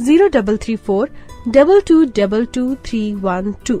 0334 222312।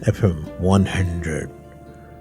FM 100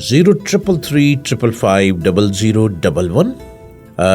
0333550011,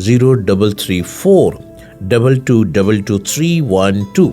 0334222312।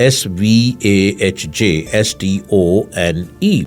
SVAHJSTONE।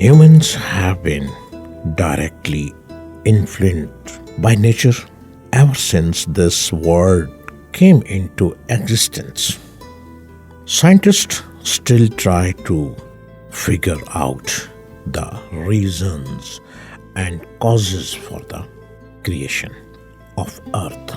Humans have been directly influenced by nature ever since this world came into existence. Scientists still try to figure out the reasons and causes for the creation of Earth.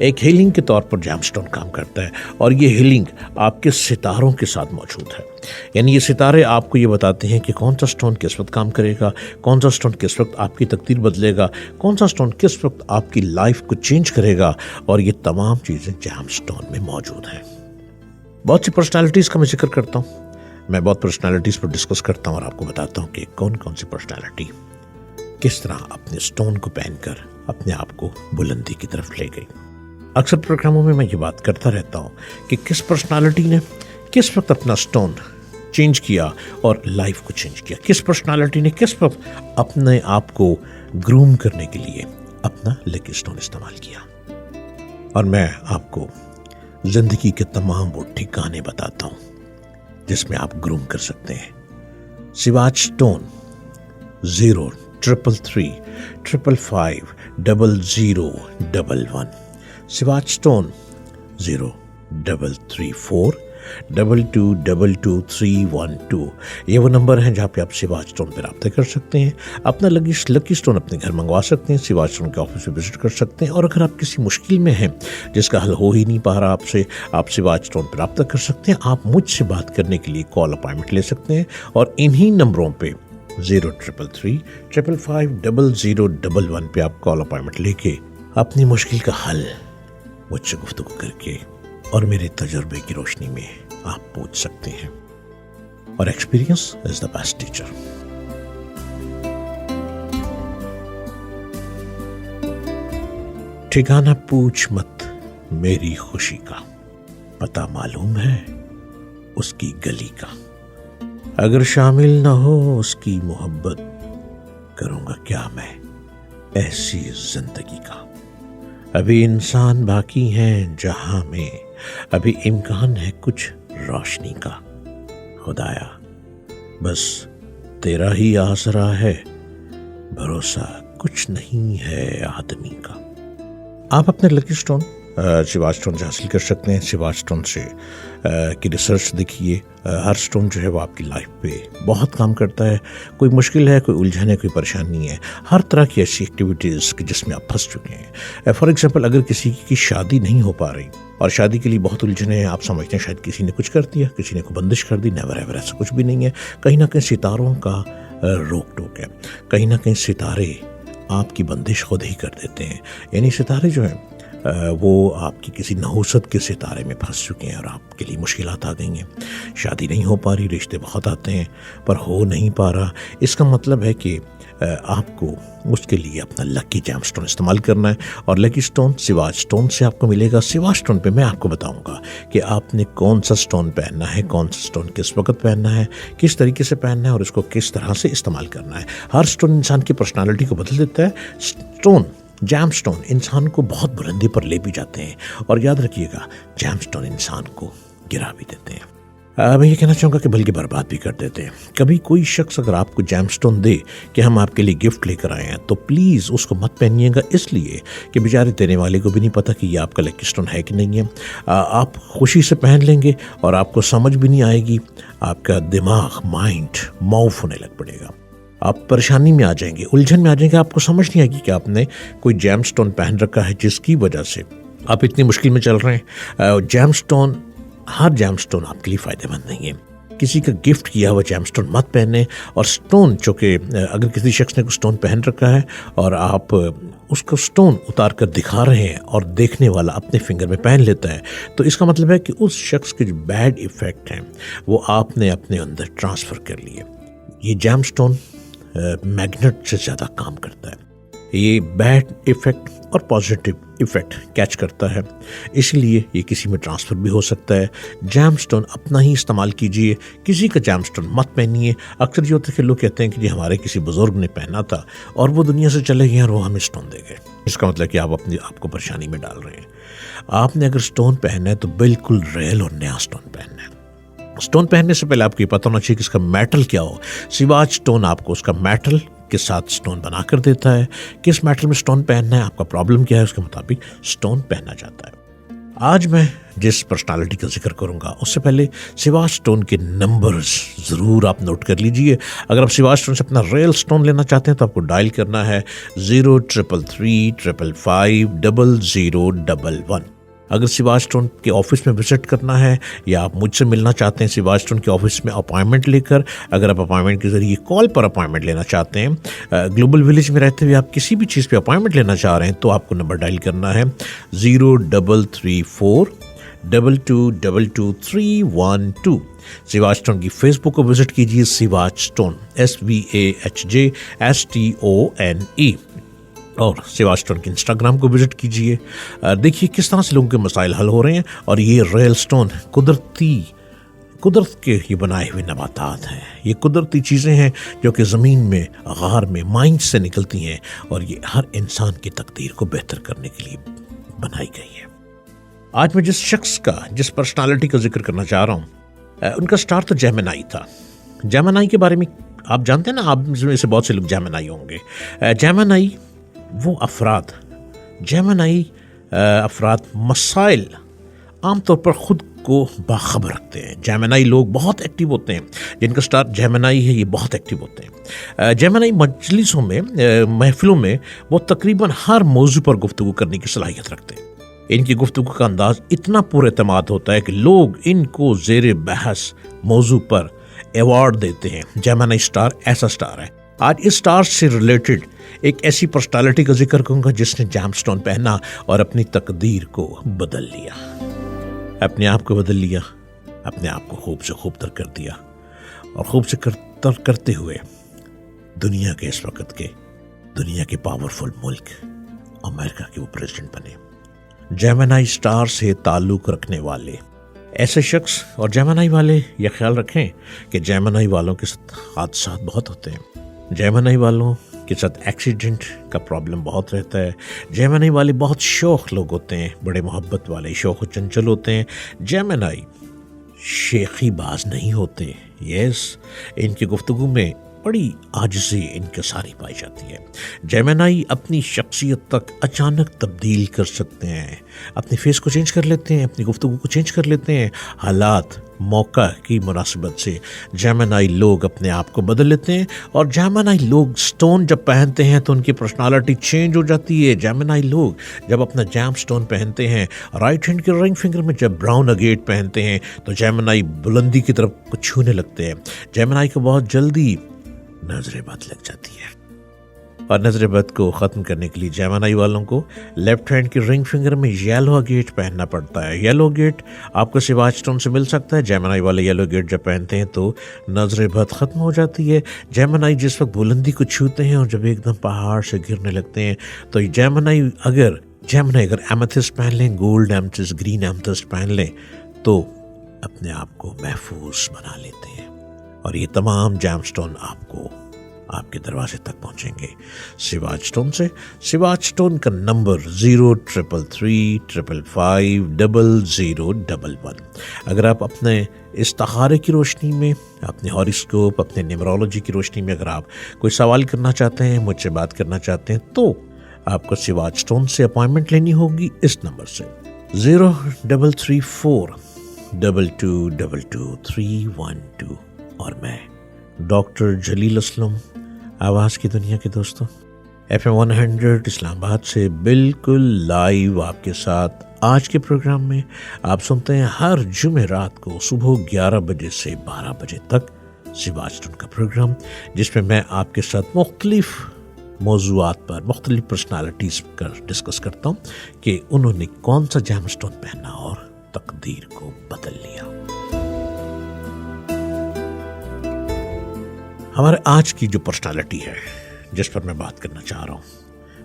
ایک healing کے طور پر جیم stone کام کرتا ہے، اور یہ healing آپ کے ستاروں کے ساتھ موجود ہے. یعنی یہ ستارے آپ کو یہ بتاتے ہیں کہ کون سا سٹون کس وقت کام کرے گا، کون سا سٹون کس وقت آپ کی تقدیر بدلے گا، کون سا سٹون کس وقت آپ کی لائف کو چینج کرے گا، اور یہ تمام چیزیں جیم سٹون میں موجود ہیں. بہت سی پرسنالٹیز کا میں ذکر کرتا ہوں، میں بہت پرسنالٹیز پر ڈسکس کرتا ہوں اور آپ کو بتاتا ہوں کہ کون کون سی پرسنالٹی کس طرح اپنے سٹون کو پہن کر اپنے آپ کو بلندی کی طرف لے گئی. اکثر پروگراموں میں یہ بات کرتا رہتا ہوں کہ کس پرسنالٹی نے کس وقت اپنا سٹون چینج کیا اور لائف کو چینج کیا، کس پرسنالٹی نے کس وقت اپنے آپ کو گروم کرنے کے لیے اپنا لکی سٹون استعمال کیا. اور میں آپ کو زندگی کے تمام وہ ٹھکانے بتاتا ہوں جس میں آپ گروم کر سکتے ہیں. سواج سٹون 03355500011، سواج سٹون 0334222312. یہ وہ نمبر ہیں جہاں پہ آپ سواج سٹون پہ رابطہ کر سکتے ہیں، اپنا لکی سٹون اپنے گھر منگوا سکتے ہیں، سواج سٹون کے آفس پہ وزٹ کر سکتے ہیں. اور اگر آپ کسی مشکل میں ہیں جس کا حل ہو ہی نہیں پا رہا آپ سواج سٹون پہ رابطہ کر سکتے ہیں. آپ مجھ سے بات کرنے کے لیے کال اپائنٹمنٹ لے سکتے ہیں، اور انہی نمبروں پہ 0333555011 پہ آپ کال اپائنٹمنٹ لے کے اپنی مشکل کا حل مجھ سے گفتگو کر کے اور میرے تجربے کی روشنی میں آپ پوچھ سکتے ہیں. اور experience is the best teacher. ٹھکانہ پوچھ مت میری خوشی کا، پتہ معلوم ہے اس کی گلی کا. اگر شامل نہ ہو اس کی محبت، کروں گا کیا میں ایسی زندگی کا. ابھی انسان باقی ہیں جہاں میں، ابھی امکان ہے کچھ روشنی کا. خدایا بس تیرا ہی آسرا ہے، بھروسہ کچھ نہیں ہے آدمی کا. آپ اپنے لکی سٹون سواج سٹون سے حاصل کر سکتے ہیں. سواج سٹون سے کی ریسرچ دیکھیے. ہر سٹون جو ہے وہ آپ کی لائف پہ بہت کام کرتا ہے. کوئی مشکل ہے، کوئی الجھن ہے، کوئی پریشانی ہے، ہر طرح کی ایسی ایکٹیویٹیز جس میں آپ پھنس چکے ہیں. فار ایگزامپل اگر کسی کی شادی نہیں ہو پا رہی اور شادی کے لیے بہت الجھن ہے، آپ سمجھتے ہیں شاید کسی نے کچھ کر دیا، کسی نے کوئی بندش کر دی. نیور ایور، ایسا کچھ بھی نہیں ہے. کہیں نہ کہیں ستاروں کا روک ٹوک ہے، کہیں نہ کہیں ستارے آپ کی بندش خود ہی کر دیتے ہیں. یعنی ستارے جو ہیں وہ آپ کی کسی نحوست کے ستارے میں پھنس چکے ہیں اور آپ کے لیے مشکلات آ گئی ہیں. شادی نہیں ہو پا رہی، رشتے بہت آتے ہیں پر ہو نہیں پا رہا. اس کا مطلب ہے کہ آپ کو اس کے لیے اپنا لکی جیم سٹون استعمال کرنا ہے. اور لکی سٹون سواج سٹون سے آپ کو ملے گا. سواج سٹون پہ میں آپ کو بتاؤں گا کہ آپ نے کون سا سٹون پہننا ہے، کون سا سٹون کس وقت پہننا ہے، کس طریقے سے پہننا ہے اور اس کو کس طرح سے استعمال کرنا ہے. ہر سٹون انسان کی پرسنالٹی کو بدل دیتا ہے. جیم سٹون انسان کو بہت بلندی پر لے بھی جاتے ہیں، اور یاد رکھیے گا جیم سٹون انسان کو گرا بھی دیتے ہیں. میں یہ کہنا چاہوں گا کہ بلکہ برباد بھی کر دیتے ہیں. کبھی کوئی شخص اگر آپ کو جیم سٹون دے کہ ہم آپ کے لیے گفٹ لے کر آئے ہیں تو پلیز اس کو مت پہنیے گا، اس لیے کہ بیچارے دینے والے کو بھی نہیں پتا کہ یہ آپ کا لکی سٹون ہے کہ نہیں ہے. آپ خوشی سے پہن لیں گے اور آپ کو سمجھ بھی نہیں آئے گی، آپ کا دماغ مائنڈ موف ہونے لگ پڑے گا. آپ پریشانی میں آ جائیں گے، الجھن میں آ جائیں گے. آپ کو سمجھ نہیں آئے گی کہ آپ نے کوئی جیم سٹون پہن رکھا ہے جس کی وجہ سے آپ اتنی مشکل میں چل رہے ہیں. ہر جیم سٹون آپ کے لیے فائدہ مند نہیں ہے. کسی کا گفٹ کیا ہوا جیم سٹون مت پہنیں. اور سٹون چونکہ اگر کسی شخص نے کوئی سٹون پہن رکھا ہے اور آپ اس کو سٹون اتار کر دکھا رہے ہیں اور دیکھنے والا اپنے فنگر میں پہن لیتا ہے، تو اس کا مطلب ہے کہ اس شخص کے جو بیڈ ایفیکٹ ہیں وہ آپ نے اپنے اندر ٹرانسفر کر لیے. یہ جیم سٹون میگنیٹ سے زیادہ کام کرتا ہے. یہ بیڈ ایفیکٹ اور پازیٹیو ایفیکٹ کیچ کرتا ہے، اس لیے یہ کسی میں ٹرانسفر بھی ہو سکتا ہے. جیم سٹون اپنا ہی استعمال کیجئے، کسی کا جیم سٹون مت پہنیے. اکثر یہ ہوتا ہے کہ لوگ کہتے ہیں کہ جی ہمارے کسی بزرگ نے پہنا تھا اور وہ دنیا سے چلے گئے اور وہ ہمیں سٹون دے گئے. اس کا مطلب کہ آپ اپنے آپ کو پریشانی میں ڈال رہے ہیں. آپ نے اگر سٹون پہننا ہے تو بالکل ریئل اور نیا سٹون پہننا ہے. سٹون پہننے سے پہلے آپ کو یہ پتہ ہونا چاہیے کہ اس کا میٹل کیا ہو. سواج سٹون آپ کو اس کا میٹل کے ساتھ سٹون بنا کر دیتا ہے. کس میٹل میں سٹون پہننا ہے، آپ کا پرابلم کیا ہے، اس کے مطابق سٹون پہنا جاتا ہے. آج میں جس پرسنالٹی کا ذکر کروں گا اس سے پہلے سواج اسٹون کے نمبرز ضرور آپ نوٹ کر لیجئے. اگر آپ سواج اسٹون سے اپنا ریئل اسٹون لینا چاہتے ہیں تو آپ کو ڈائل کرنا ہے 0333550011. اگر سواج اسٹون کے آفس میں وزٹ کرنا ہے یا آپ مجھ سے ملنا چاہتے ہیں سواج اسٹون کے آفس میں اپائنٹمنٹ لے کر، اگر آپ اپائنٹمنٹ کے ذریعے کال پر اپائنٹمنٹ لینا چاہتے ہیں، گلوبل ولیج میں رہتے ہوئے آپ کسی بھی چیز پہ اپائنٹمنٹ لینا چاہ رہے ہیں، تو آپ کو نمبر ڈائل کرنا ہے 0334222312. سواج اسٹون کی فیس بک کو وزٹ کیجیے، سواج اسٹون SVAHJSTONE، اور سواج اسٹون کے انسٹاگرام کو وزٹ کیجیے. دیکھیے کس طرح سے لوگوں کے مسائل حل ہو رہے ہیں. اور یہ ریئل اسٹون قدرت کے یہ بنائے ہوئے نباتات ہیں، یہ قدرتی چیزیں ہیں جو کہ زمین میں، غار میں، مائنز سے نکلتی ہیں، اور یہ ہر انسان کی تقدیر کو بہتر کرنے کے لیے بنائی گئی ہے. آج میں جس پرسنالٹی کا ذکر کرنا چاہ رہا ہوں، ان کا سٹار تو جیمنائی تھا. جیمنائی کے بارے میں آپ جانتے ہیں نا، آپ میں سے بہت سے لوگ جیمنائی ہوں گے. جیمنائی وہ افراد مسائل عام طور پر خود کو باخبر رکھتے ہیں. جیمنائی لوگ بہت ایکٹیو ہوتے ہیں. جن کا سٹار جیمنائی ہے یہ بہت ایکٹیو ہوتے ہیں. جیمنائی مجلسوں میں، محفلوں میں وہ تقریباً ہر موضوع پر گفتگو کرنے کی صلاحیت رکھتے ہیں. ان کی گفتگو کا انداز اتنا پر اعتماد ہوتا ہے کہ لوگ ان کو زیر بحث موضوع پر ایوارڈ دیتے ہیں. جیمنائی سٹار ایسا سٹار ہے. آج اس سٹار سے ریلیٹڈ ایک ایسی پرسنالٹی کا ذکر کروں گا جس نے جیم سٹون پہنا اور اپنی تقدیر کو بدل لیا، اپنے آپ کو بدل لیا، اپنے آپ کو خوب سے خوب تر کر دیا، اور خوب سے تر کرتے ہوئے دنیا کے اس وقت کے دنیا کے پاورفل ملک امریکہ کے وہ پریزیڈنٹ بنے. جیمنائی سٹار سے تعلق رکھنے والے ایسے شخص، اور جیمنائی والے یہ خیال رکھیں کہ جیمنائی والوں کے ساتھ حادثات بہت ہوتے ہیں. جیمنائی والوں کے ساتھ ایکسیڈنٹ کا پرابلم بہت رہتا ہے. جیمنائی والے بہت شوخ لوگ ہوتے ہیں، بڑے محبت والے، شوخ و چنچل ہوتے ہیں. جیمنائی شیخی باز نہیں ہوتے. ان کی گفتگو میں بڑی عاجزی انکساری پائی جاتی ہے. جیمنائی اپنی شخصیت تک اچانک تبدیل کر سکتے ہیں، اپنے فیس کو چینج کر لیتے ہیں، اپنی گفتگو کو چینج کر لیتے ہیں. حالات، موقع کی مناسبت سے جیمنائی لوگ اپنے آپ کو بدل لیتے ہیں. اور جیمنائی لوگ سٹون جب پہنتے ہیں تو ان کی پرسنالٹی چینج ہو جاتی ہے. جیمنائی لوگ جب اپنا جیم سٹون پہنتے ہیں، رائٹ ہینڈ کے رنگ فنگر میں جب براؤن اگیٹ پہنتے ہیں، تو جیمنائی بلندی کی طرف کو چھونے لگتے ہیں. جیمنائی کو بہت جلدی نظر بد لگ جاتی ہے، اور نظر بد کو ختم کرنے کے لیے جیمنائی والوں کو لیفٹ ہینڈ کی رنگ فنگر میں یلو گیٹ پہننا پڑتا ہے. یلو گیٹ آپ کو سواج اسٹون سے مل سکتا ہے. جیمنائی والے یلو گیٹ جب پہنتے ہیں تو نظر بد ختم ہو جاتی ہے. جیمنائی جس وقت بلندی کو چھوتے ہیں اور جب ایک دم پہاڑ سے گرنے لگتے ہیں تو جیمنائی اگر ایمیتھسٹ پہن لیں، گولڈ ایمیتھسٹ، گرین ایمیتھسٹ پہن لیں تو اپنے آپ کو محفوظ بنا لیتے ہیں. اور یہ تمام جیم سٹون آپ کو آپ کے دروازے تک پہنچیں گے سواج سٹون سے. سواج سٹون کا نمبر 0333550011. اگر آپ اپنے استخارے کی روشنی میں، اپنے ہاروسکوپ، اپنے نیمرولوجی کی روشنی میں اگر آپ کوئی سوال کرنا چاہتے ہیں، مجھ سے بات کرنا چاہتے ہیں، تو آپ کو سواج سٹون سے اپوائنٹمنٹ لینی ہوگی اس نمبر سے 0334222312. اور میں ڈاکٹر جلیل اسلم، آواز کی دنیا کے دوستوں، FM 100 اسلام آباد سے بالکل لائیو آپ کے ساتھ. آج کے پروگرام میں آپ سنتے ہیں ہر جمعرات کو صبح 11 بجے سے 12 بجے تک سواج اسٹون کا پروگرام، جس میں میں آپ کے ساتھ مختلف موضوعات پر مختلف پرسنالٹیز کا ڈسکس کرتا ہوں کہ انہوں نے کون سا جیم اسٹون پہنا اور تقدیر کو بدل لیا. ہمارے آج کی جو پرسنالٹی ہے جس پر میں بات کرنا چاہ رہا ہوں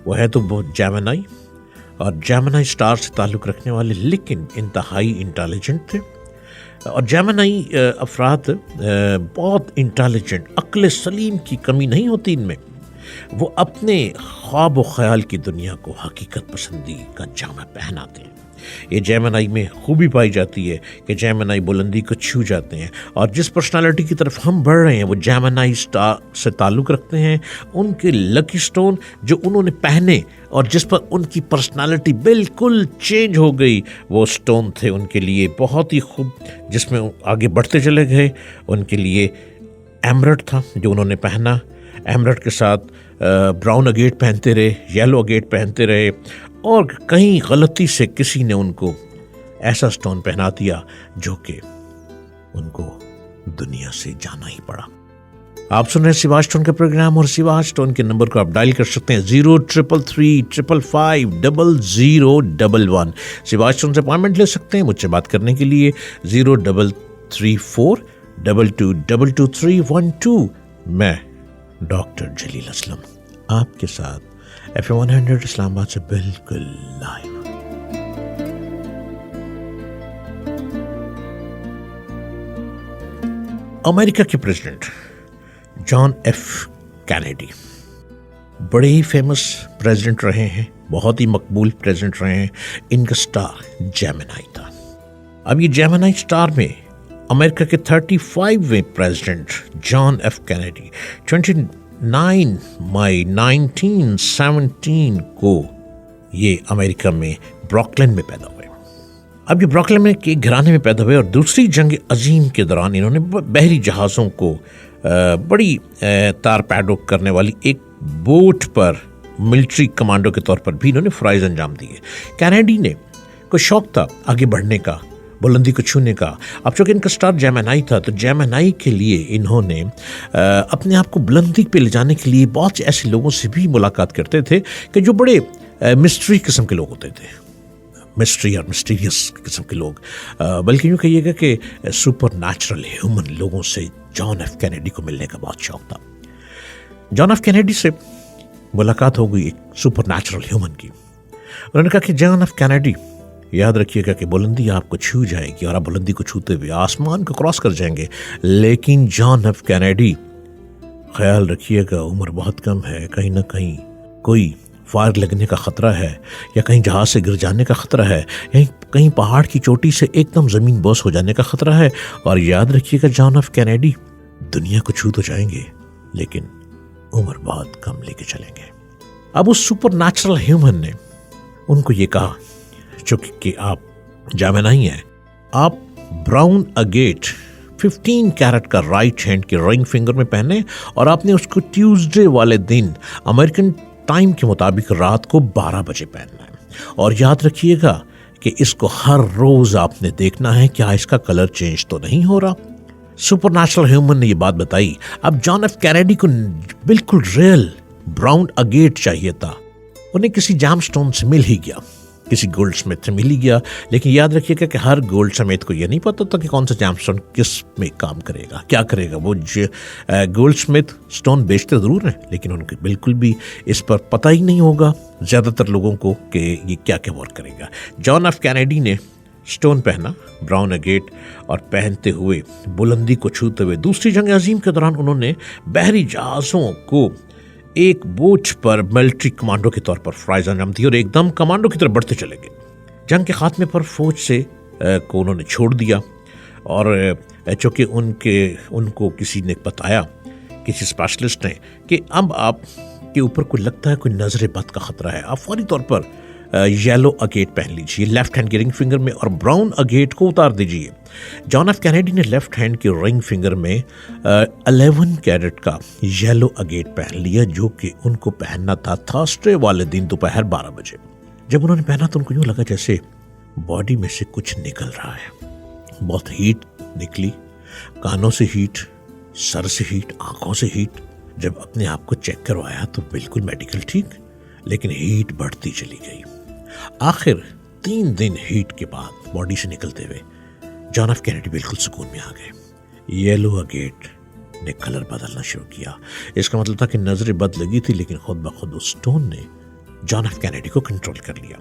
وہ ہے تو بہت جیمنائی، اور جیمنائی سٹار سے تعلق رکھنے والے، لیکن انتہائی انٹیلیجنٹ تھے. اور جیمنائی افراد بہت انٹیلیجنٹ، عقل سلیم کی کمی نہیں ہوتی ان میں. وہ اپنے خواب و خیال کی دنیا کو حقیقت پسندی کا جامہ پہناتے ہیں. یہ جیمنائی میں خوبی پائی جاتی ہے کہ جیمنائی بلندی کو چھو جاتے ہیں، اور جس پرسنالٹی کی طرف ہم بڑھ رہے ہیں وہ جیمنائی سٹار سے تعلق رکھتے ہیں۔ ان کے لکی سٹون جو انہوں نے پہنے اور جس پر ان کی پرسنالٹی بالکل چینج ہو گئی، وہ سٹون تھے ان کے لیے بہت ہی خوب، جس میں آگے بڑھتے چلے گئے۔ ان کے لیے ایمرلڈ تھا جو انہوں نے پہنا، ایمرلڈ کے ساتھ براؤن اگیٹ پہنتے رہے، یلو اگیٹ پہنتے رہے، اور کہیں غلطی سے کسی نے ان کو ایسا سٹون پہنا دیا جو کہ ان کو دنیا سے جانا ہی پڑا۔ آپ سن رہے ہیں سیواج سٹون کا پروگرام، اور سیواج سٹون کے نمبر کو آپ ڈائل کر سکتے ہیں 0333555011۔ سیواج سٹون سے اپائنٹمنٹ لے سکتے ہیں مجھ سے بات کرنے کے لیے 0334222312۔ میں ڈاکٹر جلیل اسلم آپ کے ساتھ FM 100 اسلام آباد سے بالکل لائیو۔ امریکہ کے پریزیڈنٹ جان ایف کینیڈی بڑے ہی فیمس پریزیڈنٹ رہے ہیں، بہت ہی مقبول پریزیڈنٹ رہے ہیں۔ ان کا سٹار جیمنائی تھا۔ اب یہ جیمنائی سٹار میں امریکہ کے 35ویں پریزیڈنٹ جان ایف کینیڈی 29 مئی 1917 کو یہ امریکہ میں بروکلن میں پیدا ہوئے۔ اب یہ بروکلن میں کے گھرانے میں پیدا ہوئے، اور دوسری جنگ عظیم کے دوران انہوں نے بحری جہازوں کو بڑی تارپیڈو کرنے والی ایک بوٹ پر ملٹری کمانڈو کے طور پر بھی انہوں نے فرائض انجام دیے۔ کینیڈی نے کوئی شوق تھا آگے بڑھنے کا، بلندی کو چھونے کا۔ اب چونکہ ان کا سٹار جیمنائی تھا تو جیمنائی کے لیے انہوں نے اپنے آپ کو بلندی پہ لے جانے کے لیے بہت سے ایسے لوگوں سے بھی ملاقات کرتے تھے کہ جو بڑے مسٹری قسم کے لوگ ہوتے تھے، مسٹری اور مسٹیریس قسم کے لوگ، بلکہ یوں کہیے گا کہ سپر نیچرل ہیومن لوگوں سے جان ایف کینیڈی کو ملنے کا بہت شوق تھا۔ جان ایف کینیڈی سے ملاقات ہو گئی ایک سپر نیچرل ہیومن کی۔ انہوں نے کہا کہ جان ایف کینیڈی، یاد رکھیے گا کہ بلندی آپ کو چھو جائے گی، اور آپ بلندی کو چھوتے ہوئے آسمان کو کراس کر جائیں گے، لیکن جان ایف کینیڈی خیال رکھیے گا عمر بہت کم ہے، کہیں نہ کہیں کوئی فائر لگنے کا خطرہ ہے، یا کہیں جہاز سے گر جانے کا خطرہ ہے، یا کہیں پہاڑ کی چوٹی سے ایک دم زمین بوس ہو جانے کا خطرہ ہے۔ اور یاد رکھیے گا جان ایف کینیڈی دنیا کو چھو تو جائیں گے لیکن عمر بہت کم لے کے چلیں گے۔ اب اس سپر نیچرل ہیومن نے ان کو یہ کہا، چونکہ کہ آپ جیمنائی ہیں، آپ براؤن اگیٹ 15 کیرٹ کا رائٹ ہینڈ کے رنگ فنگر میں پہنے، اور آپ نے اس کو ٹیوزڈے والے دن امریکن ٹائم کے مطابق رات کو 12 بجے پہننا ہے۔ اور یاد رکھیے گا کہ اس کو ہر روز آپ نے دیکھنا ہے کیا اس کا کلر چینج تو نہیں ہو رہا۔ سپر نیچرل ہیومن نے یہ بات بتائی۔ اب جان ایف کینیڈی کو بالکل ریئل براؤن اگیٹ چاہیے تھا۔ انہیں کسی جام سٹون سے مل ہی گیا، کسی گولڈ سمتھ سے مل ہی گیا، لیکن یاد رکھیے گا کہ ہر گولڈ سمتھ کو یہ نہیں پتا تھا کہ کون سا جام سٹون کس میں کام کرے گا، کیا کرے گا۔ وہ گولڈ سمتھ سٹون بیچتے ضرور ہیں لیکن ان کو بالکل بھی اس پر پتہ ہی نہیں ہوگا زیادہ تر لوگوں کو کہ یہ کیا کیا ورک کرے گا۔ جان ایف کینیڈی نے سٹون پہنا، براؤن اگیٹ، اور پہنتے ہوئے بلندی کو چھوتے ہوئے دوسری جنگ عظیم کے دوران انہوں نے بحری جہازوں کو ایک بوٹ پر ملٹری کمانڈو کے طور پر فرائض انجام دی، اور ایک دم کمانڈو کی طرف بڑھتے چلے گئے۔ جنگ کے خاتمے پر فوج سے کو انہوں نے چھوڑ دیا، اور چونکہ ان کو کسی نے بتایا، کسی اسپیشلسٹ نے، کہ اب آپ کے اوپر کوئی لگتا ہے کوئی نظر بد کا خطرہ ہے، آپ فوری طور پر یلو اگیٹ پہن لیجیے لیفٹ ہینڈ کے رنگ فنگر میں، اور براؤن اگیٹ کو اتار دیجیے۔ جان ایف کینیڈی نے لیفٹ ہینڈ کے رنگ فنگر میں 11 کیرٹ کا یلو اگیٹ پہن لیا، جو کہ ان کو پہننا تھا تھرسڈے والے دن دوپہر 12 بجے۔ جب انہوں نے پہنا تو ان کو یوں لگا جیسے باڈی میں سے کچھ نکل رہا ہے، بہت ہیٹ نکلی، کانوں سے ہیٹ، سر سے ہیٹ، آنکھوں سے ہیٹ۔ جب اپنے آپ کو چیک کروایا تو بالکل میڈیکل ٹھیک، لیکن ہیٹ بڑھتی چلی گئی۔ آخر 3 دن ہیٹ کے بعد باڈی سے نکلتے ہوئے جان ایف کینیڈی بالکل سکون میں آ گئے۔ یلو اگیٹ نے کلر بدلنا شروع کیا۔ اس کا مطلب تھا کہ نظر بد لگی تھی، لیکن خود بخود اس سٹون نے جان ایف کینیڈی کو کنٹرول کر لیا۔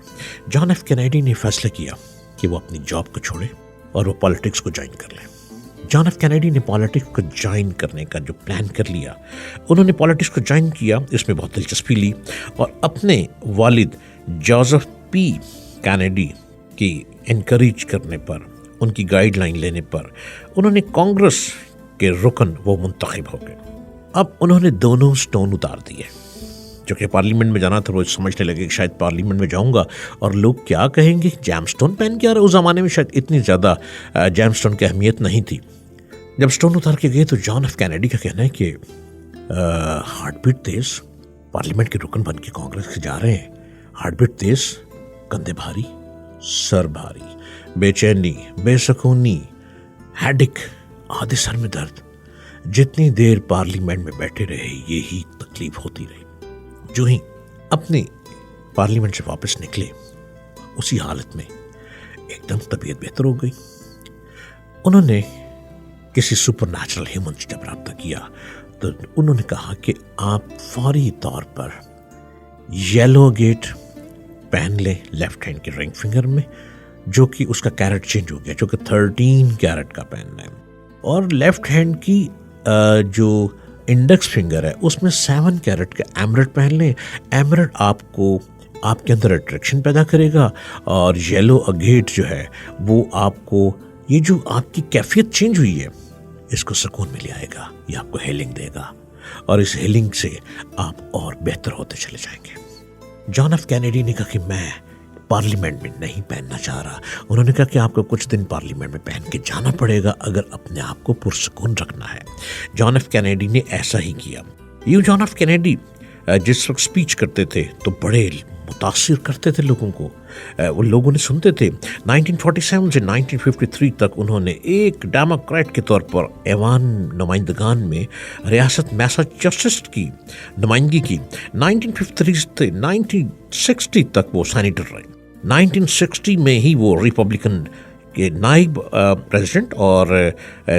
جان ایف کینیڈی نے فیصلہ کیا کہ وہ اپنی جاب کو چھوڑے اور وہ پالیٹکس کو جوائن کر لیں۔ جان ایف کینیڈی نے پالیٹکس کو جوائن کرنے کا جو پلان کر لیا، انہوں نے پالیٹکس کو جوائن کیا، اس میں بہت دلچسپی لی، اور اپنے والد جوزف پی کینیڈی کی انکریج کرنے پر، ان کی گائیڈ لائن لینے پر انہوں نے کانگریس کے رکن وہ منتخب ہو گئے۔ اب انہوں نے دونوں سٹون اتار دیے، جو کہ پارلیمنٹ میں جانا تھا، وہ سمجھنے لگے کہ شاید پارلیمنٹ میں جاؤں گا اور لوگ کیا کہیں گے، جیم سٹون پہن کے آ رہا ہے۔ اس زمانے میں شاید اتنی زیادہ جیم سٹون کی اہمیت نہیں تھی۔ جب سٹون اتار کے گئے تو جان ایف کینیڈی کا کہنا ہے کہ ہارٹ بیٹ تیز، پارلیمنٹ کے رکن بن کے کانگریس سے جا رہے ہیں، ہارٹ بیٹ تیز، کندھے بھاری، سر بھاری، بے چینی، بے سکونی، ہیڈک، آدھے سر میں درد، جتنی دیر پارلیمنٹ میں بیٹھے رہے یہی تکلیف ہوتی رہی۔ جو ہی اپنے پارلیمنٹ سے واپس نکلے اسی حالت میں ایک دم طبیعت بہتر ہو گئی۔ انہوں نے کسی سپر نیچرل ہیومن سے جب رابطہ کیا تو انہوں نے کہا کہ آپ فوری طور پر یلو گیٹ پہن لیں لیفٹ ہینڈ کے رنگ فنگر میں، جو کہ اس کا کیرٹ چینج ہو گیا، جو کہ 13 کیرٹ کا پہننا ہے، اور لیفٹ ہینڈ کی جو انڈیکس فنگر ہے اس میں 7 کیرٹ کا ایمرٹ پہن لیں۔ ایمرٹ آپ کو آپ کے اندر اٹریکشن پیدا کرے گا، اور یلو اگیٹ جو ہے وہ آپ کو یہ جو آپ کی کیفیت چینج ہوئی ہے اس کو سکون میں لے آئے گا، یہ آپ کو ہیلنگ دے گا، اور اس ہیلنگ سے آپ اور بہتر ہوتے چلے جائیں گے۔ جان ایف کینیڈی نے کہا کہ میں پارلیمنٹ میں نہیں پہننا چاہ رہا۔ انہوں نے کہا کہ آپ کو کچھ دن پارلیمنٹ میں پہن کے جانا پڑے گا اگر اپنے آپ کو پرسکون رکھنا ہے۔ جان ایف کینیڈی نے ایسا ہی کیا۔ یہ جان ایف کینیڈی جس وقت سپیچ کرتے تھے تو بڑے متاثر کرتے تھے لوگوں کو، ان لوگوں نے سنتے تھے۔ 1947 سے 1953 تک انہوں نے ایک ڈیموکریٹ کے طور پر ایوان نمائندگان میں ریاست میساچوسیٹس کی نمائندگی کی۔ 1953 سے 1960 تک وہ سینیٹر رہے۔ 1960 میں ہی وہ ریپبلکن کے نائب پریزیڈنٹ اور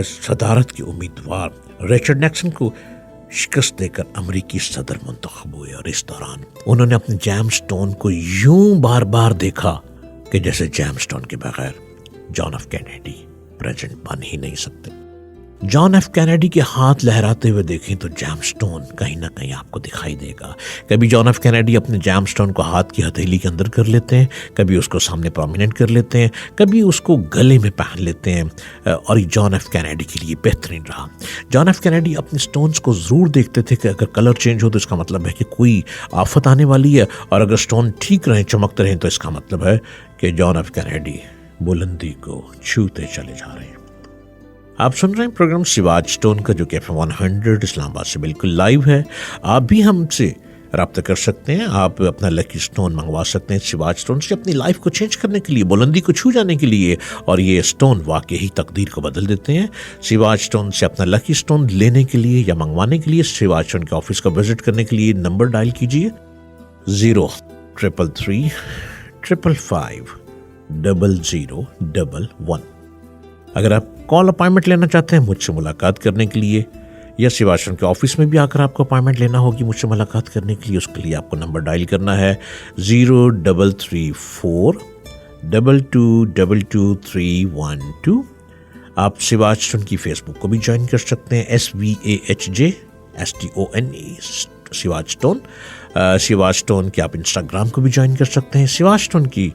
صدارت کے امیدوار رچرڈ نیکسن کو شکست دے کر امریکی صدر منتخب ہوئے، اور اس دوران انہوں نے اپنے جیم سٹون کو یوں بار بار دیکھا کہ جیسے جیم سٹون کے بغیر جان ایف کینیڈی پریزیڈنٹ بن ہی نہیں سکتے۔ جان ایف کینیڈی کے ہاتھ لہراتے ہوئے دیکھیں تو جیم سٹون کہیں نہ کہیں آپ کو دکھائی دے گا۔ کبھی جان ایف کینیڈی اپنے جیم سٹون کو ہاتھ کی ہتھیلی کے اندر کر لیتے ہیں، کبھی اس کو سامنے پرومیننٹ کر لیتے ہیں، کبھی اس کو گلے میں پہن لیتے ہیں، اور یہ جان ایف کینیڈی کے لیے بہترین رہا۔ جان ایف کینیڈی اپنے سٹونز کو ضرور دیکھتے تھے کہ اگر کلر چینج ہو تو اس کا مطلب ہے کہ کوئی آفت آنے والی ہے، اور اگر سٹون ٹھیک رہیں، چمکتے رہیں، تو اس کا مطلب ہے کہ جان ایف کینیڈی بلندی کو چھوتے چلے جا رہے ہیں۔ آپ سن رہے ہیں پروگرام سواج سٹون کا، جو کہ FM 100 اسلام آباد سے بالکل لائیو ہے۔ آپ بھی ہم سے رابطہ کر سکتے ہیں، آپ اپنا لکی سٹون منگوا سکتے ہیں سواج سٹون سے، اپنی لائف کو چینج کرنے کے لیے، بلندی کو چھو جانے کے لیے، اور یہ سٹون واقعی تقدیر کو بدل دیتے ہیں۔ سواج سٹون سے اپنا لکی سٹون لینے کے لیے یا منگوانے کے لیے سواج سٹون کے آفس کا وزٹ کرنے کے لیے نمبر ڈائل کیجیے 0333 555 0011۔ اگر آپ کال اپائنٹمنٹ لینا چاہتے ہیں مجھ سے ملاقات کرنے کے لیے، یا سواج سٹون کے آفس میں بھی آ کر آپ کو اپائنٹمنٹ لینا ہوگی مجھ سے ملاقات کرنے کے لیے، اس کے لیے آپ کو نمبر ڈائل کرنا ہے 0334 222312۔ آپ سواج سٹون کی فیس بک کو بھی جوائن کر سکتے ہیں، SVAHJ STONE سواج سٹون۔ سواج سٹون کے آپ انسٹاگرام کو بھی جوائن کر سکتے ہیں۔ سواج سٹون کی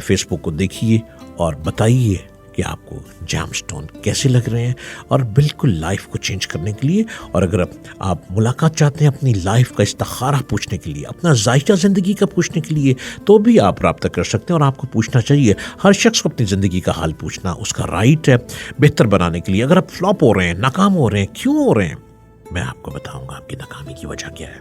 فیس بک کو دیکھیے اور بتائیے کہ آپ کو جیم سٹون کیسے لگ رہے ہیں، اور بالکل لائف کو چینج کرنے کے لیے۔ اور اگر آپ ملاقات چاہتے ہیں اپنی لائف کا استخارہ پوچھنے کے لیے، اپنا ذائقہ زندگی کا پوچھنے کے لیے، تو بھی آپ رابطہ کر سکتے ہیں، اور آپ کو پوچھنا چاہیے۔ ہر شخص کو اپنی زندگی کا حال پوچھنا اس کا رائٹ ہے، بہتر بنانے کے لیے۔ اگر آپ فلاپ ہو رہے ہیں، ناکام ہو رہے ہیں، کیوں ہو رہے ہیں، میں آپ کو بتاؤں گا آپ کی ناکامی کی وجہ کیا ہے۔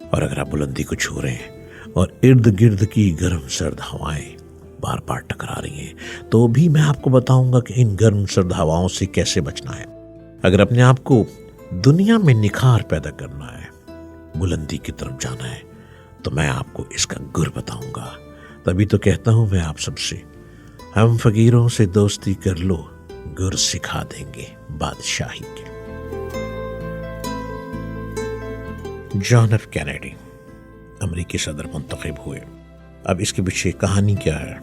اور اگر آپ بلندی کو چھو رہے ہیں اور ارد گرد کی گرم سرد ہوائیں بار بار ٹکرا رہی ہیں، تو بھی میں آپ کو بتاؤں گا کہ ان گرم سرد ہواؤں سے کیسے بچنا ہے۔ اگر اپنے آپ کو دنیا میں نکھار پیدا کرنا ہے، بلندی کی طرف جانا ہے، تو میں آپ کو اس کا گر بتاؤں گا۔ تبھی تو کہتا ہوں میں آپ سب سے، ہم فقیروں سے دوستی کر لو، گر سکھا دیں گے بادشاہی کے۔ جان ایف کینیڈی امریکی صدر منتخب ہوئے۔ اب اس کے پیچھے کہانی کیا ہے؟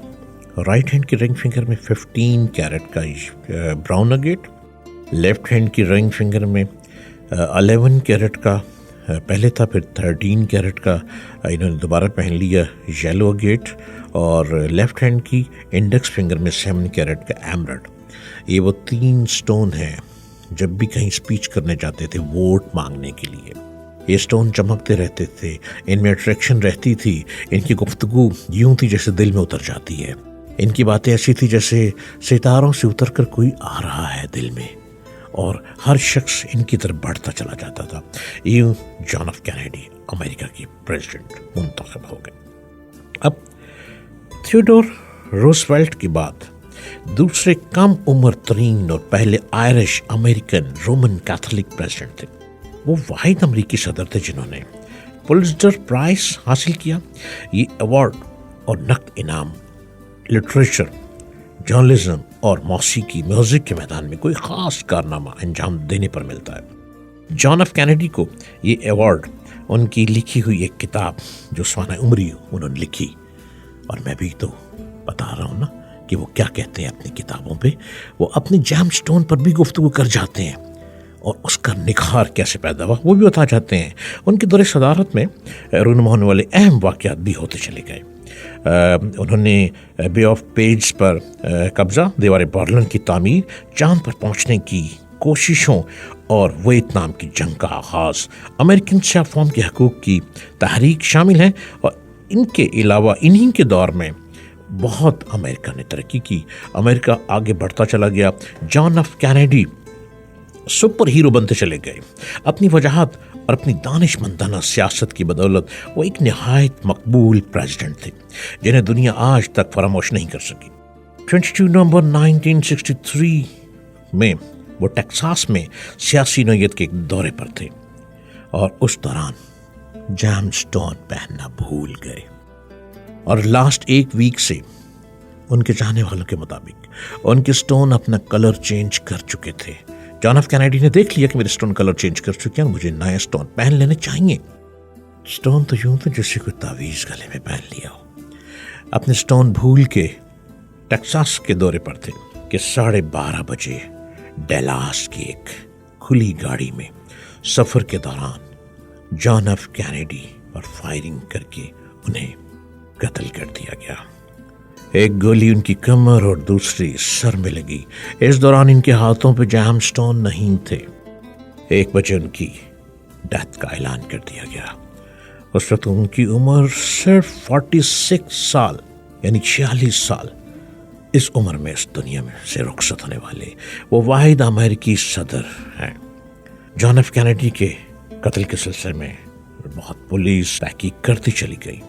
رائٹ ہینڈ کی رنگ فنگر میں 15 کیرٹ کا براؤن اگیٹ، لیفٹ ہینڈ کی رنگ فنگر میں 11 کیرٹ کا پہلے تھا، پھر 13 کیرٹ کا انہوں نے دوبارہ پہن لیا یلو اگیٹ، اور لیفٹ ہینڈ کی انڈیکس فنگر میں 7 کیرٹ کا ایمرلڈ. یہ وہ 3 سٹون ہیں جب بھی کہیں سپیچ کرنے جاتے تھے ووٹ مانگنے کے لیے. یہ سٹون چمکتے رہتے تھے, ان میں اٹریکشن رہتی تھی. ان کی گفتگو یوں تھی جیسے دل میں اتر جاتی ہے. ان کی باتیں ایسی تھی جیسے ستاروں سے اتر کر کوئی آ رہا ہے دل میں, اور ہر شخص ان کی طرف بڑھتا چلا جاتا تھا. یوں جان ایف کینیڈی امریکہ کی پریزیڈنٹ منتخب ہو گئے. اب تھیوڈور روزویلٹ کے بعد دوسرے کم عمر ترین اور پہلے Irish American Roman Catholic president تھے. وہ واحد امریکی صدر تھے جنہوں نے پولٹزر پرائز حاصل کیا. یہ ایوارڈ اور نقد انعام لٹریچر, جرنلزم اور موسیقی میوزک کے میدان میں کوئی خاص کارنامہ انجام دینے پر ملتا ہے. جان ایف کینیڈی کو یہ ایوارڈ ان کی لکھی ہوئی ایک کتاب جو سوانح عمری انہوں نے لکھی, اور میں بھی تو بتا رہا ہوں نا کہ وہ کیا کہتے ہیں اپنی کتابوں پہ. وہ اپنی جیم سٹون پر بھی گفتگو کر جاتے ہیں اور اس کا نکھار کیسے پیدا ہوا وہ بھی بتا جاتے ہیں. ان کے دور صدارت میں رونما ہونے والے اہم واقعات بھی ہوتے چلے گئے. انہوں نے بے آف پیجز پر قبضہ, دیوار برلن کی تعمیر, چاند پر پہنچنے کی کوششوں اور ویتنام کی جنگ کا آغاز, امریکن سیاہ فام کے حقوق کی تحریک شامل ہیں. اور ان کے علاوہ انہی کے دور میں بہت امریکہ نے ترقی کی, امریکہ آگے بڑھتا چلا گیا. John F Kennedy super hero بنتے چلے گئے. اپنی وجاہت اور اپنی دانش مندانہ سیاست کی بدولت وہ ایک نہایت مقبول پریزیڈنٹ تھے جنہیں دنیا آج تک فراموش نہیں کر سکی. 22 نومبر 1963 میں وہ ٹیکساس میں سیاسی نوعیت کے ایک دورے پر تھے, اور اس دوران جیم سٹون پہننا بھول گئے. اور لاسٹ 1 ویک سے ان کے چاہنے والوں کے مطابق ان کے سٹون اپنا کلر چینج کر چکے تھے. جان ایف کینیڈی نے دیکھ لیا کہ میرے سٹون کلر چینج کر چکے ہیں, مجھے نئے سٹون پہن لینے چاہیے. سٹون تو یوں تھے جیسے کوئی تعویذ گلے میں پہن لیا ہو. اپنے سٹون بھول کے ٹیکساس کے دورے پر تھے کہ 12:30 بجے ڈیلاس کی ایک کھلی گاڑی میں سفر کے دوران جان ایف کینیڈی پر فائرنگ کر کے انہیں قتل کر دیا گیا. ایک گولی ان کی کمر اور دوسری سر میں لگی. اس دوران ان کے ہاتھوں پہ جیم سٹون نہیں تھے. 1 بجے ان کی ڈیتھ کا اعلان کر دیا گیا. اس وقت ان کی عمر صرف 46 سال یعنی 46 سال. اس عمر میں اس دنیا میں سے رخصت ہونے والے وہ واحد امریکی صدر ہیں. جان ایف کینیڈی کے قتل کے سلسلے میں بہت پولیس تحقیق کرتی چلی گئی.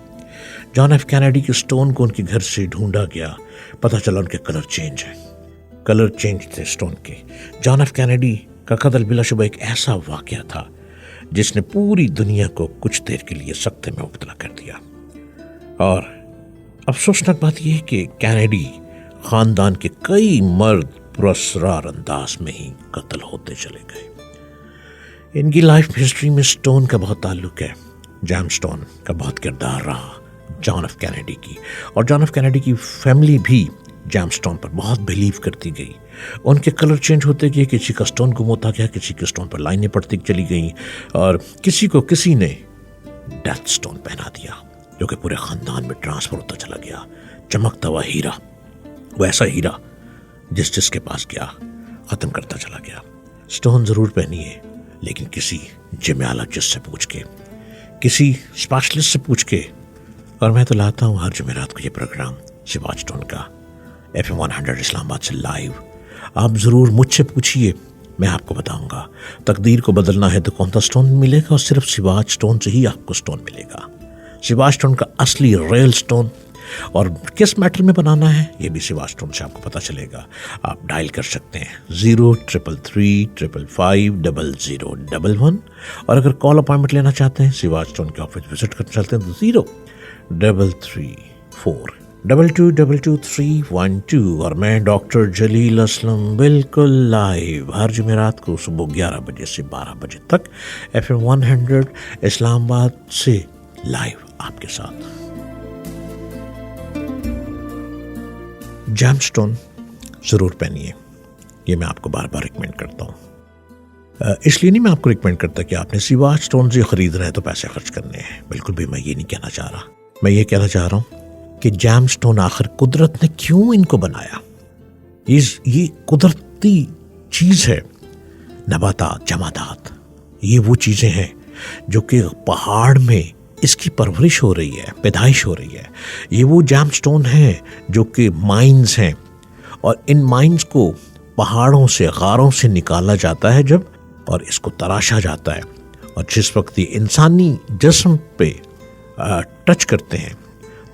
جان ایف کینیڈی کے سٹون کو ان کے گھر سے ڈھونڈا گیا. پتہ چلا ان کے کلر چینج ہیں, کلر چینج تھے سٹون کے. جان ایف کینیڈی کا قتل بلا شبہ ایک ایسا واقعہ تھا جس نے پوری دنیا کو کچھ دیر کے لیے سکتے میں مبتلا کر دیا. اور افسوسناک بات یہ ہے کہ کینیڈی خاندان کے کئی مرد پراسرار انداز میں ہی قتل ہوتے چلے گئے. ان کی لائف ہسٹری میں سٹون کا بہت تعلق ہے. جیم سٹون کا بہت کردار رہا جان ایف کینیڈی کی, اور جان ایف کینیڈی کی فیملی بھی جیم سٹون پر بہت بلیو کرتی گئی. ان کے کلر چینج ہوتے گئے, کسی کا سٹون گم ہوتا گیا, کسی کے سٹون پر لائنیں پڑتی چلی گئیں, اور کسی کو کسی نے ڈیتھ سٹون پہنا دیا جو کہ پورے خاندان میں ٹرانسفر ہوتا چلا گیا. چمکتا ہوا ہیرا, وہ ایسا ہیرا جس کے پاس گیا ختم کرتا چلا گیا. سٹون ضرور پہنیے, لیکن کسی جیمیالوجسٹ سے پوچھ کے, کسی اسپیشلسٹ سے پوچھ کے. اور میں تو لاتا ہوں ہر جمعرات کو یہ پروگرام سواج سٹون کا FM 100 اسلام آباد سے لائیو. آپ ضرور مجھ سے پوچھیے, میں آپ کو بتاؤں گا. تقدیر کو بدلنا ہے تو کون سا سٹون ملے گا, اور صرف سواج سٹون سے ہی آپ کو سٹون ملے گا. سواج سٹون کا اصلی ریل سٹون اور کس میٹل میں بنانا ہے یہ بھی سواج سٹون سے آپ کو پتہ چلے گا. آپ ڈائل کر سکتے ہیں 0333550011, اور اگر کال اپائنٹمنٹ لینا چاہتے ہیں سواج سٹون کے آفس وزٹ کرنا چاہتے ہیں تو 0334222312. اور میں ڈاکٹر جلیل اسلم بالکل لائیو ہر جمعرات کو صبح 11 بجے سے 12 بجے تک FM 100 اسلام آباد سے لائیو آپ کے ساتھ. جیم سٹون ضرور پہنیے, یہ میں آپ کو بار بار ریکمینڈ کرتا ہوں. اس لیے نہیں میں آپ کو ریکمینڈ کرتا کہ آپ نے سواج سٹون سے خرید رہے ہیں تو پیسے خرچ کرنے ہیں, بالکل بھی میں یہ نہیں کہنا چاہ رہا. میں یہ کہنا چاہ رہا ہوں کہ جیم سٹون آخر قدرت نے کیوں ان کو بنایا. یہ قدرتی چیز ہے. نباتات، جمادات، یہ وہ چیزیں ہیں جو کہ پہاڑ میں اس کی پرورش ہو رہی ہے، پیدائش ہو رہی ہے. یہ وہ جیم سٹون ہیں جو کہ مائنز ہیں، اور ان مائنز کو پہاڑوں سے، غاروں سے نکالا جاتا ہے جب، اور اس کو تراشا جاتا ہے، اور جس وقت یہ انسانی جسم پہ ٹچ کرتے ہیں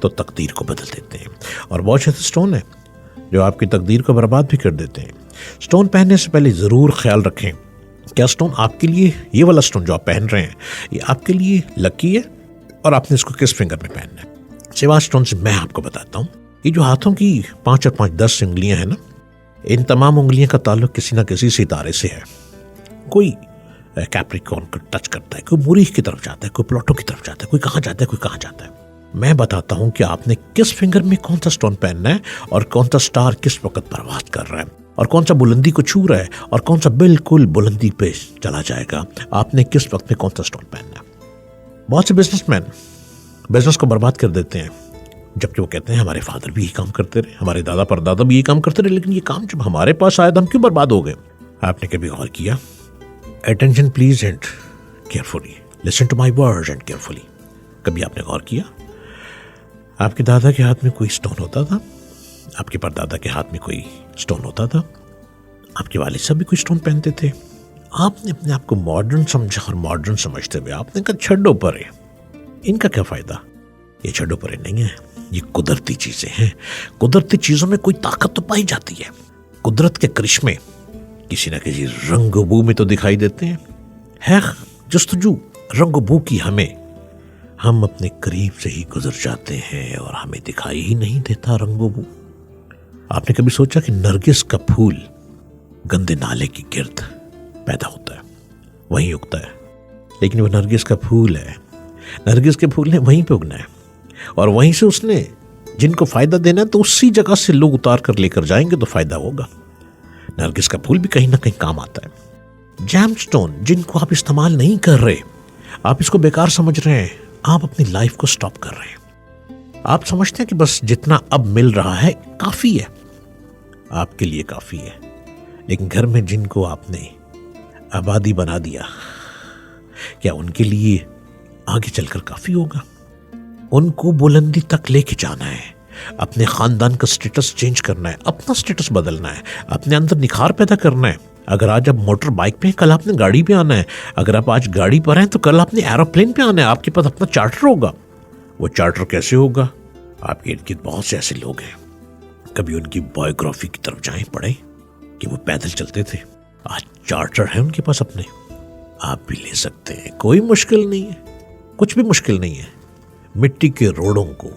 تو تقدیر کو بدل دیتے ہیں. اور بہت سے سٹون ہیں جو آپ کی تقدیر کو برباد بھی کر دیتے ہیں. سٹون پہننے سے پہلے ضرور خیال رکھیں کیا سٹون آپ کے لیے، یہ والا سٹون جو آپ پہن رہے ہیں، یہ آپ کے لیے لکی ہے اور آپ نے اس کو کس فنگر میں پہننا ہے. سوا سٹون سے میں آپ کو بتاتا ہوں، یہ جو ہاتھوں کی 5 اور 5 10 انگلیاں ہیں نا، ان تمام انگلیاں کا تعلق کسی نہ کسی ستارے سے ہے. کوئی کیپریکارن کو ٹچ کرتا ہے، کوئی مریخ کی طرف جاتا ہے، کوئی پلوٹو کی طرف جاتا ہے، کوئی کہاں جاتا ہے، کوئی کہاں جاتا ہے. میں بتاتا ہوں کہ آپ نے کس فنگر میں کون سا سٹون پہننا ہے، اور کون سا سٹار کس وقت پرواز کر رہا ہے، اور کون سا بلندی کو چھو رہا ہے، اور کون سا بالکل بلندی پہ چلا جائے گا. آپ نے کس وقت میں کون سا سٹون پہننا ہے. بہت سے بزنس مین بزنس کو برباد کر دیتے ہیں، جبکہ وہ کہتے ہیں ہمارے فادر بھی یہی کام کرتے رہے، ہمارے دادا پردادا بھی یہی کام کرتے رہے، لیکن یہ کام جب ہمارے پاس آیا تو ہم کیوں برباد ہو گئے. آپ نے کبھی غور کیا؟ Attention please and carefully. Listen to my words and carefully. کبھی آپ نے غور کیا؟ آپ کے دادا کے ہاتھ میں کوئی سٹون ہوتا تھا، آپ کے پردادا کے ہاتھ میں کوئی سٹون ہوتا تھا، آپ کے والد صاحب بھی کوئی سٹون پہنتے تھے. آپ نے اپنے آپ کو ماڈرن سمجھا، اور ماڈرن سمجھتے ہوئے آپ نے کہا چھڈو پرے، ان کا کیا فائدہ. یہ چھڈو پرے نہیں ہے، یہ قدرتی چیزیں ہیں. قدرتی چیزوں میں کوئی طاقت تو پائی جاتی ہے. قدرت کے کرشمے کسی نہ کسی رنگ و بو میں تو دکھائی دیتے ہیں. ہے جستجو رنگ و بو کی ہمیں، ہم اپنے قریب سے ہی گزر جاتے ہیں اور ہمیں دکھائی ہی نہیں دیتا رنگ و بو. آپ نے کبھی سوچا کہ نرگس کا پھول گندے نالے کی گرد پیدا ہوتا ہے، وہیں اگتا ہے، لیکن وہ نرگس کا پھول ہے، نرگس کے پھول نے وہیں پہ اگنا ہے، اور وہیں سے اس نے جن کو فائدہ دینا ہے تو اسی جگہ سے لوگ اتار کر لے کر جائیں گے تو فائدہ ہوگا. نرگس کا پھول بھی کہیں نہ کہیں کام آتا ہے. جیم سٹون جن کو آپ استعمال نہیں کر رہے، آپ اس کو بیکار سمجھ رہے ہیں، آپ اپنی لائف کو سٹاپ کر رہے ہیں. آپ سمجھتے ہیں کہ بس جتنا اب مل رہا ہے کافی ہے، آپ کے لیے کافی ہے، لیکن گھر میں جن کو آپ نے آبادی بنا دیا، کیا ان کے لیے آگے چل کر کافی ہوگا؟ ان کو بلندی تک لے کے جانا ہے، اپنے خاندان کا سٹیٹس چینج کرنا ہے، اپنا سٹیٹس بدلنا ہے، اپنے اندر نکھار پیدا کرنا ہے. اگر آج آپ موٹر بائک پہ ہیں، کل آپ نے گاڑی پہ آنا ہے. اگر آپ آج گاڑی پر ہیں تو کل آپ نے ایروپلین پہ آنا ہے. آپ کے پاس اپنا چارٹر ہوگا. وہ چارٹر کیسے ہوگا؟ آپ کے ارد گرد بہت سے ایسے لوگ ہیں، کبھی ان کی بایوگرافی کی طرف جائیں، پڑھیں کہ وہ پیدل چلتے تھے، آج چارٹر ہے ان کے پاس اپنے. آپ بھی لے سکتے ہیں، کوئی مشکل نہیں ہے، کچھ بھی مشکل نہیں ہے. مٹی کے روڑوں کو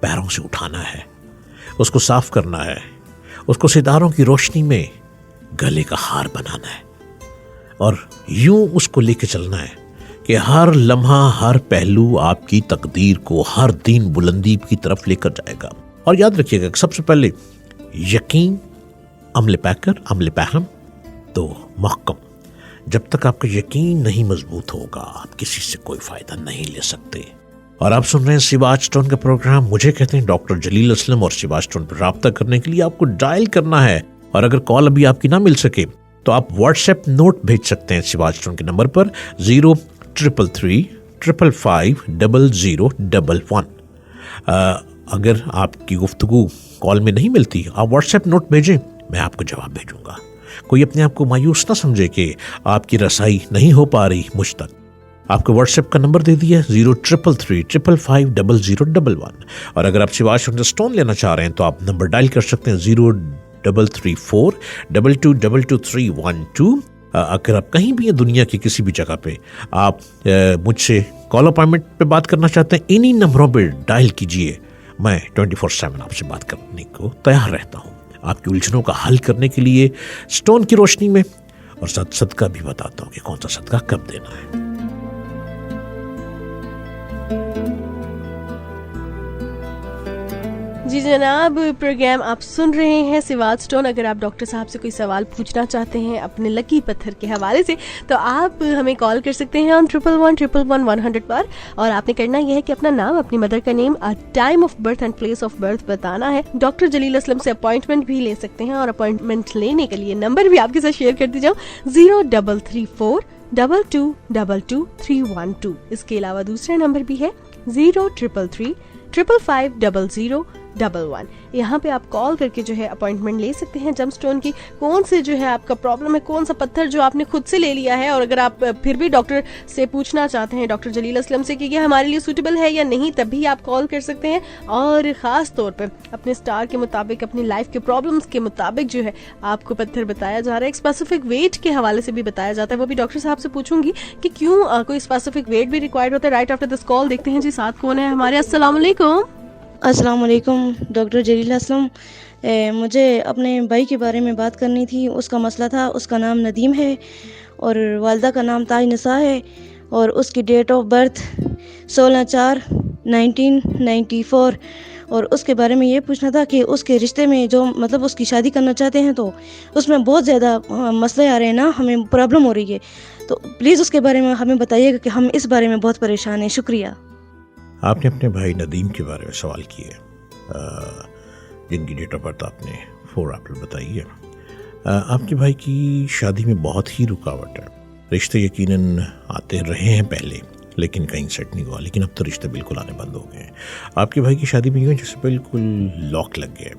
پیروں سے اٹھانا ہے، اس کو صاف کرنا ہے، اس کو ستاروں کی روشنی میں گلے کا ہار بنانا ہے، اور یوں اس کو لے کے چلنا ہے کہ ہر لمحہ، ہر پہلو آپ کی تقدیر کو ہر دن بلندی کی طرف لے کر جائے گا. اور یاد رکھیے گا سب سے پہلے یقین، عمل پیکر، عمل پہم تو محکم. جب تک آپ کا یقین نہیں مضبوط ہوگا، آپ کسی سے کوئی فائدہ نہیں لے سکتے. اور آپ سن رہے ہیں سواج سٹون کا پروگرام. مجھے کہتے ہیں ڈاکٹر جلیل اسلم، اور سواج سٹون پر رابطہ کرنے کے لیے آپ کو ڈائل کرنا ہے. اور اگر کال ابھی آپ کی نہ مل سکے تو آپ واٹس ایپ نوٹ بھیج سکتے ہیں سواج سٹون کے نمبر پر 0333 555 0011. اگر آپ کی گفتگو کال میں نہیں ملتی، آپ واٹس ایپ نوٹ بھیجیں، میں آپ کو جواب بھیجوں گا. کوئی اپنے آپ کو مایوس نہ سمجھے کہ آپ کی رسائی نہیں ہو پا رہی مجھ تک. آپ کو واٹس ایپ کا نمبر دے دیا 0333 555 0011. اور اگر آپ سواج سٹون لینا چاہ رہے ہیں تو آپ نمبر ڈائل کر سکتے ہیں 0334 222312. اگر آپ کہیں بھی ہیں دنیا کی کسی بھی جگہ پہ، آپ مجھ سے کال اپائنٹمنٹ پہ بات کرنا چاہتے ہیں، انہی نمبروں پہ ڈائل کیجئے. میں 24/7 آپ سے بات کرنے کو تیار رہتا ہوں، آپ کی الجھنوں کا حل کرنے کے لیے سٹون کی روشنی میں. اور ساتھ صدقہ بھی بتاتا ہوں کہ کون سا صدقہ کب دینا ہے. جی جناب، پروگرام آپ سن رہے ہیں سوات اسٹون. اگر آپ ڈاکٹر صاحب سے کوئی سوال پوچھنا چاہتے ہیں اپنے لکی پتھر کے حوالے سے تو آپ ہمیں کال کر سکتے ہیں 11111 پر. اور آپ نے کرنا یہ ہے کہ اپنا نام، اپنی مدر کا name, time of birth and place of birth بتانا ہے. ڈاکٹر جلیل اسلم سے اپوائنٹمنٹ بھی لے سکتے ہیں، اور اپوائنٹمنٹ لینے کے لیے نمبر بھی آپ کے ساتھ شیئر کر دی جاؤں 0334222312. اس کے علاوہ دوسرا نمبر بھی ہے 0333550011. یہاں پہ آپ کال کر کے جو ہے اپوائنٹمنٹ لے سکتے ہیں جم اسٹون کی. کون سے جو ہے آپ کا پرابلم ہے، کون سا پتھر جو آپ نے خود سے لے لیا ہے، اور اگر آپ پھر بھی ڈاکٹر سے پوچھنا چاہتے ہیں، ڈاکٹر جلیل اسلم سے، کہ یہ ہمارے لیے سوٹیبل ہے یا نہیں، تب بھی آپ کال کر سکتے ہیں. اور خاص طور پہ اپنے اسٹار کے مطابق، اپنی لائف کے پرابلمس کے مطابق جو ہے آپ کو پتھر بتایا جا رہا ہے. ایک اسپیسیفک ویٹ کے حوالے سے بھی بتایا جاتا ہے، وہ بھی ڈاکٹر صاحب سے پوچھوں گی کہ کیوں کوئی اسپیسیفک ویٹ بھی ریکوائرڈ ہوتا ہے. رائٹ آفٹر دس کال دیکھتے ہیں جی ساتھ کون ہے ہمارے. السلام علیکم. السلام علیکم ڈاکٹر جلیل اسلم. مجھے اپنے بھائی کے بارے میں بات کرنی تھی. اس کا مسئلہ تھا، اس کا نام ندیم ہے اور والدہ کا نام تاج نساء ہے، اور اس کی ڈیٹ آف برتھ 16/4/1994. اور اس کے بارے میں یہ پوچھنا تھا کہ اس کے رشتے میں جو مطلب اس کی شادی کرنا چاہتے ہیں تو اس میں بہت زیادہ مسئلے آ رہے ہیں نا، ہمیں پرابلم ہو رہی ہے. تو پلیز اس کے بارے میں ہمیں بتائیے گا کہ ہم اس بارے میں بہت پریشان ہیں. شکریہ. آپ نے اپنے بھائی ندیم کے بارے میں سوال کیے، جن کی ڈیٹ آف برتھ آپ نے 4 اپریل بتائی ہے. آپ کے بھائی کی شادی میں بہت ہی رکاوٹ ہے. رشتے یقیناً آتے رہے ہیں پہلے، لیکن کہیں سیٹ نہیں ہوا. لیکن اب تو رشتے بالکل آنے بند ہو گئے ہیں. آپ کے بھائی کی شادی میں یوں جیسے بالکل لاک لگ گیا ہے.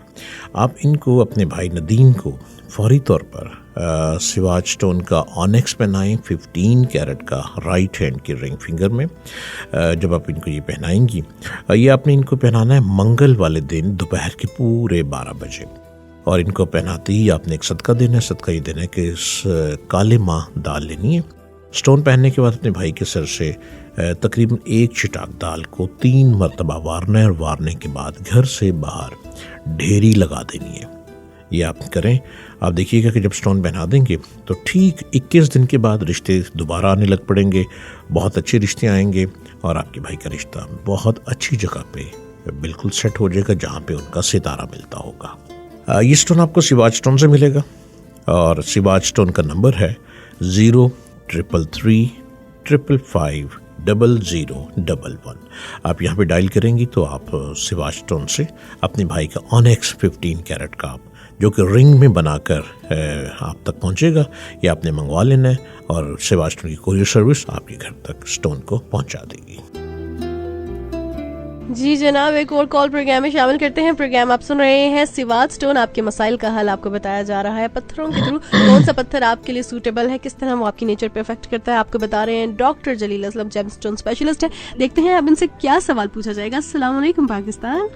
آپ ان کو، اپنے بھائی ندیم کو، فوری طور پر سواج اسٹون کا آنیکس پہنائیں 15 کیرٹ کا رائٹ ہینڈ کی رنگ فنگر میں. جب آپ ان کو یہ پہنائیں گی، یہ آپ نے ان کو پہنانا ہے منگل والے دن دوپہر کے پورے 12 بجے. اور ان کو پہناتے ہی آپ نے ایک صدقہ دینا ہے. صدقہ یہ دینا ہے کہ کالے ماہ دال لینی ہے. اسٹون پہننے کے بعد اپنے بھائی کے سر سے تقریباً 1 چٹاک دال کو 3 مرتبہ وارنا ہے، اور وارنے کے بعد گھر سے باہر ڈھیری لگا دینی ہے. یہ آپ کریں. آپ دیکھیے گا کہ جب اسٹون پہنا دیں گے تو ٹھیک 21 دن کے بعد رشتے دوبارہ آنے لگ پڑیں گے. بہت اچھے رشتے آئیں گے، اور آپ کے بھائی کا رشتہ بہت اچھی جگہ پہ بالکل سیٹ ہو جائے گا، جہاں پہ ان کا ستارہ ملتا ہوگا. یہ اسٹون آپ کو سواج اسٹون سے ملے گا، اور سواج اسٹون کا نمبر ہے 0333550011. آپ یہاں پہ ڈائل کریں گی تو آپ سواج اسٹون سے اپنے بھائی کا آنیکس 15 کیرٹ کا، جو کہ رنگ میں بنا کر آپ تک پہنچے گا، یہ آپ نے منگوا لینا ہے، اور سواج اسٹون کی کوریئر سروس آپ کے گھر تک اسٹون کو پہنچا دے گی. جی جناب، ایک اور کال پروگرام میں شامل کرتے ہیں. پروگرام آپ سن رہے ہیں سوات اسٹون. آپ کے مسائل کا حل آپ کو بتایا جا رہا ہے پتھروں کے تھرو. کون سا پتھر آپ کے لیے سوٹیبل ہے، کس طرح وہ آپ کی نیچر پہ افیکٹ کرتا ہے، آپ کو بتا رہے ہیں ڈاکٹر جلیل اسلم، جیم اسٹون اسپیشلسٹ ہے. دیکھتے ہیں اب ان سے کیا سوال پوچھا جائے گا. السلام علیکم پاکستان.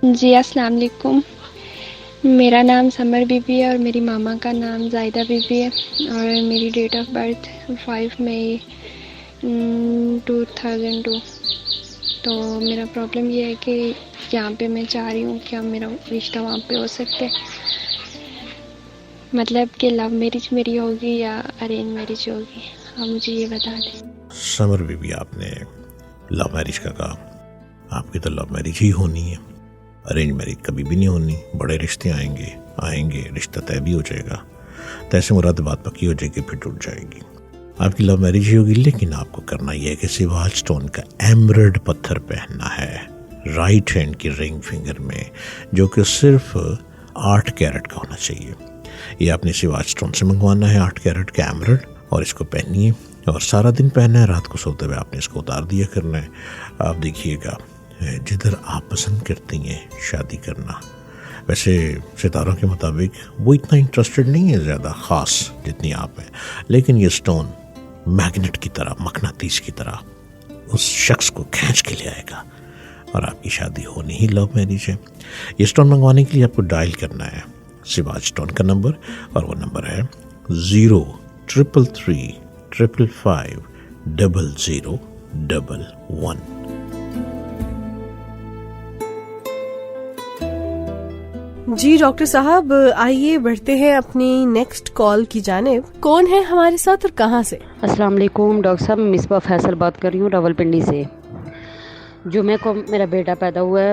جی السلام علیکم. میرا نام سمر بی بی ہے، اور میری ماما کا نام زائدہ بی بی ہے، اور میری ڈیٹ آف برتھ 5 مئی 2002. تو میرا پرابلم یہ ہے کہ یہاں پہ میں چاہ رہی ہوں کہ میرا رشتہ وہاں پہ ہو سکتے، مطلب کہ لو میرج میری ہوگی یا ارینج میرج ہوگی. آپ مجھے یہ بتا دیں. سمر بی بی، آپ نے لو میرج کا کہا. آپ کی تو لو میرج ہی ہونی ہے، ارینج میرج کبھی بھی نہیں ہونی. بڑے رشتے آئیں گے، رشتہ طے بھی ہو جائے گا، تیسے مراد بات پکی ہو جائے گی، پھر ٹوٹ جائے گی. آپ کی لو میرج ہی ہوگی. لیکن آپ کو کرنا یہ ہے کہ سواج اسٹون کا ایمرلڈ پتھر پہننا ہے رائٹ ہینڈ کی رنگ فنگر میں، جو کہ صرف 8 کیرٹ کا ہونا چاہیے. یہ آپ نے سواج اسٹون سے منگوانا ہے 8 کیرٹ کا ایمرلڈ، اور اس کو پہنیے، اور سارا دن پہننا ہے. رات کو سوتے ہوئے آپ نے اس کو اتار دیا کرنا ہے. آپ دیکھیے گا جدھر آپ پسند کرتی ہیں شادی کرنا، ویسے ستاروں کے مطابق وہ اتنا انٹرسٹڈ نہیں ہے زیادہ خاص جتنی آپ ہیں، لیکن یہ اسٹون میگنیٹ کی طرح، مقناطیس کی طرح اس شخص کو کھینچ کے لے آئے گا، اور آپ کی شادی ہونی ہی لو میرج ہے. یہ اسٹون منگوانے کے لیے آپ کو ڈائل کرنا ہے سواج اسٹون کا نمبر، اور وہ نمبر ہے 0333550011. جی ڈاکٹر صاحب، آئیے بڑھتے ہیں اپنی نیکسٹ کال کی جانب. کون ہے ہمارے ساتھ اور کہاں سے؟ السلام علیکم ڈاکٹر صاحب، مصباح فیصل بات کر رہی ہوں راولپنڈی سے. جو میں کو میرا بیٹا پیدا ہوا ہے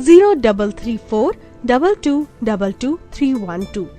0334 2222 312।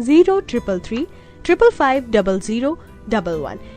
0333 555 0011।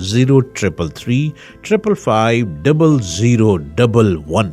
0333 555 0011।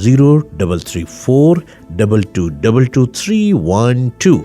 0334222312।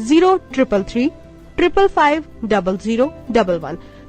0333 555 0011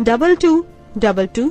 2222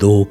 2